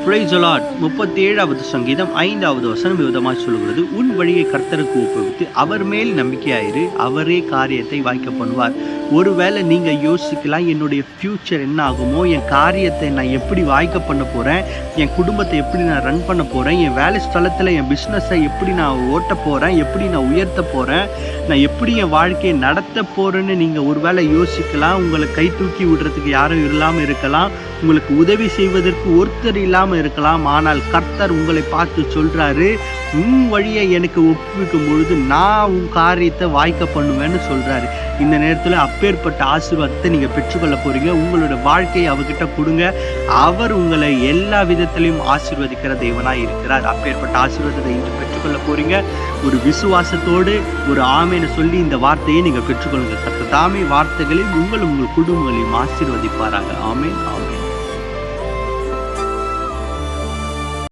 Praise the Lord. 37வது சங்கீதம் 5வது வசனம் விதமாய் சொல்கிறது, உன் வழியை கர்த்தருக்கு ஒப்புவித்து அவர் மேல் நம்பிக்கையாயிரு, அவரே காரியத்தை வாய்க்க பண்ணுவார். ஒருவேளை நீங்கள் யோசிக்கலாம், என்னுடைய ஃப்யூச்சர் என்ன ஆகுமோ, என் காரியத்தை நான் எப்படி வாய்க்க பண்ண போகிறேன், என் குடும்பத்தை எப்படி நான் ரன் பண்ண போகிறேன், என் வேலை ஸ்தலத்தில் என் பிஸ்னஸை எப்படி நான் ஓட்ட போகிறேன், எப்படி நான் உயர்த்த போகிறேன், நான் எப்படி என் வாழ்க்கையை நடத்த போகிறேன்னு நீங்கள் ஒருவேளை யோசிக்கலாம். உங்களை கை தூக்கி விடுறதுக்கு யாரும் இல்லாமல் இருக்கலாம், உங்களுக்கு உதவி செய்வதற்கு ஒருத்தர் இல்லாமல் இருக்கலாம். ஆனால் கர்த்தர் உங்களை பார்த்து சொல்கிறாரு, உன் வழியை எனக்கு ஒப்புவிக்கும் பொழுது நான் உன் காரியத்தை வாய்க்க பண்ணுவேன்னு சொல்கிறாரு. இந்த நேரத்தில் அப்பேற்பட்ட ஆசீர்வாதத்தை நீங்கள் பெற்றுக்கொள்ள போகிறீங்க. உங்களோட வாழ்க்கையை அவர்கிட்ட கொடுங்க. அவர் உங்களை எல்லா விதத்திலையும் ஆசீர்வதிக்கிற தேவனாக இருக்கிறார். அப்பேற்பட்ட ஆசீர்வாதத்தை இன்று பெற்றுக்கொள்ள போகிறீங்க. ஒரு விசுவாசத்தோடு ஒரு ஆமேன்னு சொல்லி இந்த வார்த்தையை நீங்கள் பெற்றுக்கொள்ளுங்க. கர்த்தர் தாமே வார்த்தைகளில் உங்கள் குடும்பங்களையும் ஆசீர்வதிப்பாராங்க. ஆமேன், ஆமேன்.